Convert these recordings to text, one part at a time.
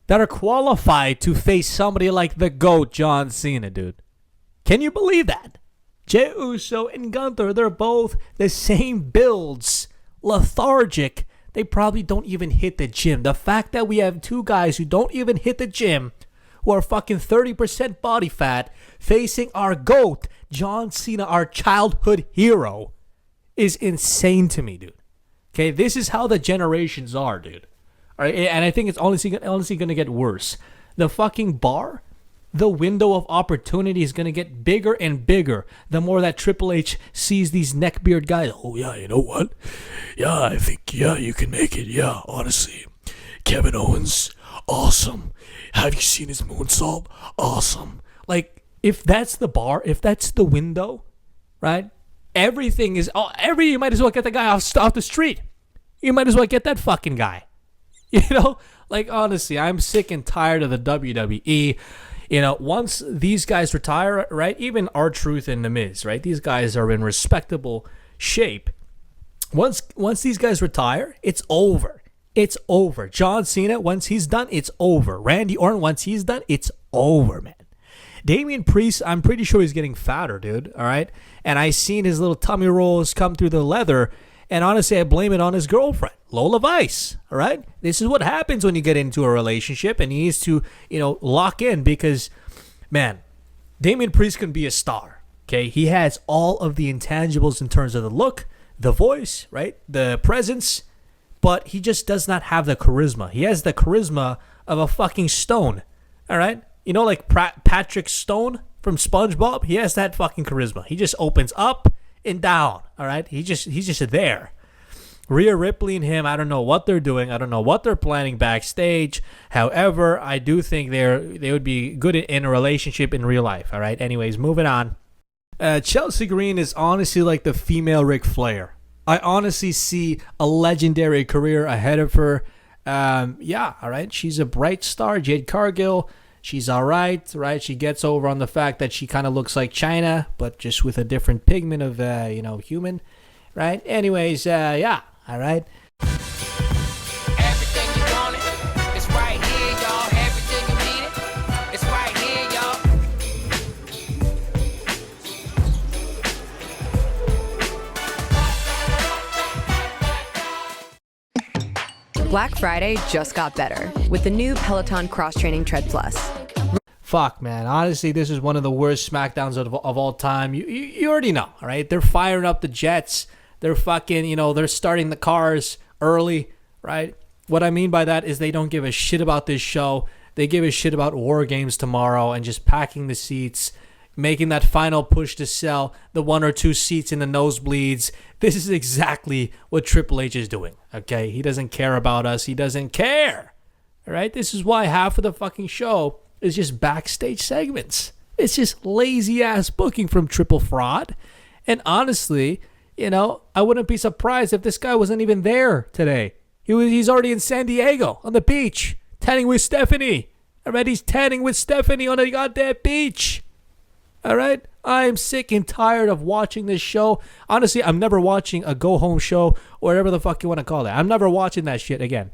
that are qualified to face somebody like the GOAT, John Cena, dude. Can you believe that? Jey Uso and Gunther, they're both the same builds. Lethargic. They probably don't even hit the gym. The fact that we have two guys who don't even hit the gym, who are fucking 30% body fat, facing our GOAT, John Cena, our childhood hero, is insane to me, dude. Okay, this is how the generations are, dude. All right, and I think it's honestly going to get worse. The fucking bar, the window of opportunity is going to get bigger and bigger the more that Triple H sees these neckbeard guys. Oh, yeah, you know what? Yeah, I think, yeah, you can make it. Yeah, honestly. Kevin Owens, awesome. Have you seen his moonsault? Awesome. Like, if that's the bar, if that's the window, right? Everything is, you might as well get the guy off the street. You might as well get that fucking guy. You know, like, honestly, I'm sick and tired of the WWE. You know, once these guys retire, right, even R-Truth and The Miz, right, these guys are in respectable shape. Once these guys retire, it's over. It's over. John Cena, once he's done, it's over. Randy Orton, once he's done, it's over, man. Damian Priest, I'm pretty sure he's getting fatter, dude, all right? And I seen his little tummy rolls come through the leather. And honestly, I blame it on his girlfriend, Lola Vice, all right? This is what happens when you get into a relationship and he needs to, you know, lock in because, man, Damian Priest can be a star, okay? He has all of the intangibles in terms of the look, the voice, right? The presence, but he just does not have the charisma. He has the charisma of a fucking stone, all right? You know, like Patrick Stone from SpongeBob? He has that fucking charisma. He just opens up and down, all right? He's just there. Rhea Ripley and him, I don't know what they're doing. I don't know what they're planning backstage. However, I do think they would be good in a relationship in real life, all right? Anyways, moving on. Chelsea Green is honestly like the female Ric Flair. I honestly see a legendary career ahead of her. Yeah, all right? She's a bright star. Jade Cargill, she's all right? She gets over on the fact that she kind of looks like China, but just with a different pigment of, human, right? Anyways, yeah, all right? Everything you wanted, it's right here, y'all. Everything you needed, it's right here, y'all. Black Friday just got better with the new Peloton Cross Training Tread Plus. Fuck, man. Honestly, this is one of the worst SmackDowns of all time. You already know, all right? They're firing up the jets. They're fucking, they're starting the cars early, right? What I mean by that is they don't give a shit about this show. They give a shit about War Games tomorrow and just packing the seats, making that final push to sell the 1 or 2 seats in the nosebleeds. This is exactly what Triple H is doing, okay? He doesn't care about us. He doesn't care, all right? This is why half of the fucking show is just backstage segments. It's just lazy-ass booking from Triple Fraud. And honestly, I wouldn't be surprised if this guy wasn't even there today. He's already in San Diego on the beach, tanning with Stephanie. All right, he's tanning with Stephanie on the goddamn beach. All right? I am sick and tired of watching this show. Honestly, I'm never watching a go-home show or whatever the fuck you want to call that. I'm never watching that shit again.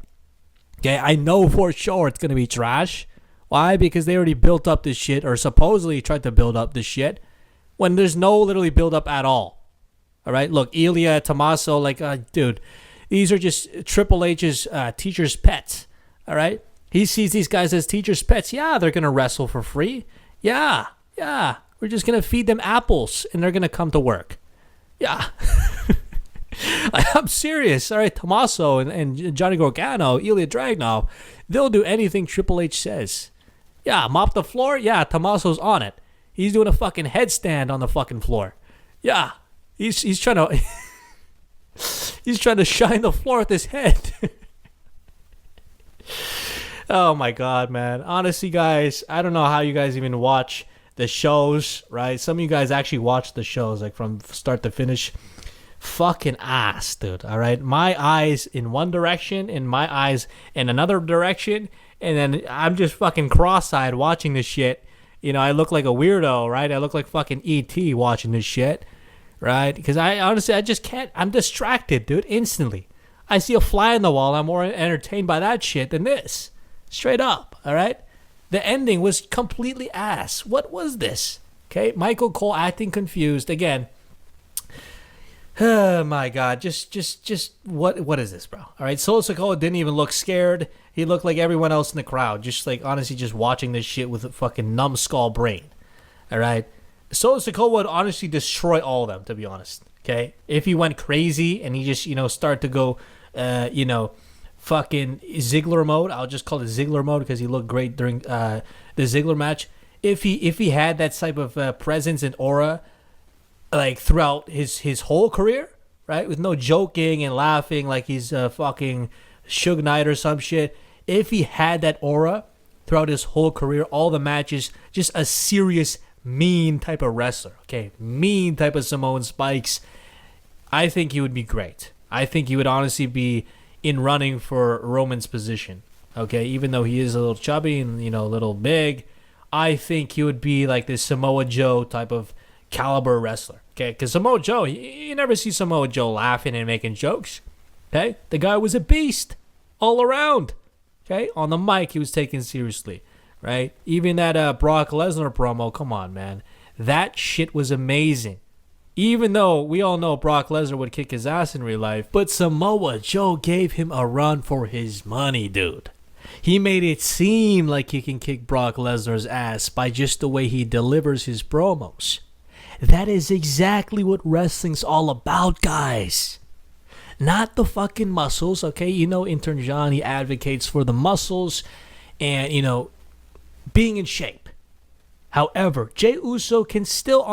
Okay, I know for sure it's going to be trash. Why? Because they already built up this shit, or supposedly tried to build up this shit, when there's no literally build up at all. All right? Look, Ilya, Tommaso, dude, these are just Triple H's teacher's pets. All right? He sees these guys as teacher's pets. Yeah, they're going to wrestle for free. Yeah. We're just going to feed them apples, and they're going to come to work. Yeah. I'm serious. All right, Tommaso and Johnny Gargano, Ilya Dragunov, they'll do anything Triple H says. Yeah, mop the floor? Yeah, Tommaso's on it. He's doing a fucking headstand on the fucking floor. Yeah, he's trying to he's trying to shine the floor with his head. Oh my God, man. Honestly, guys, I don't know how you guys even watch the shows, right? Some of you guys actually watch the shows, like from start to finish. Fucking ass, dude, all right? My eyes in one direction and my eyes in another direction, and then I'm just fucking cross-eyed watching this shit. I look like a weirdo, right? I look like fucking E.T. watching this shit, right? Because I just can't. I'm distracted, dude, instantly. I see a fly on the wall. I'm more entertained by that shit than this. Straight up, all right? The ending was completely ass. What was this? Okay, Michael Cole acting confused. Again, oh my God, just what is this, bro? All right, Solo Sikoa didn't even look scared. He looked like everyone else in the crowd, just like honestly just watching this shit with a fucking numbskull brain. All right, Solo Sikoa would honestly destroy all of them, to be honest. Okay, if he went crazy and he just start to go, fucking Ziggler mode. I'll just call it Ziggler mode because he looked great during the Ziggler match. If he had that type of presence and aura, like throughout his whole career, right, with no joking and laughing like he's fucking Suge Knight or some shit. If he had that aura throughout his whole career, all the matches, just a serious mean type of wrestler, okay, mean type of Samoan Spikes, I think he would be great. I think he would honestly be in running for Roman's position, okay, even though he is a little chubby and a little big. I think he would be like this Samoa Joe type of caliber wrestler, okay, because Samoa Joe, you never see Samoa Joe laughing and making jokes, okay. The guy was a beast all around, okay. On the mic he was taken seriously, right? Even that Brock Lesnar promo, come on, man, that shit was amazing. Even though we all know Brock Lesnar would kick his ass in real life, but Samoa Joe gave him a run for his money, dude. He made it seem like he can kick Brock Lesnar's ass by just the way he delivers his promos. That is exactly what wrestling's all about, guys. Not the fucking muscles, okay? Intern John, he advocates for the muscles and, being in shape. However, Jey Uso can still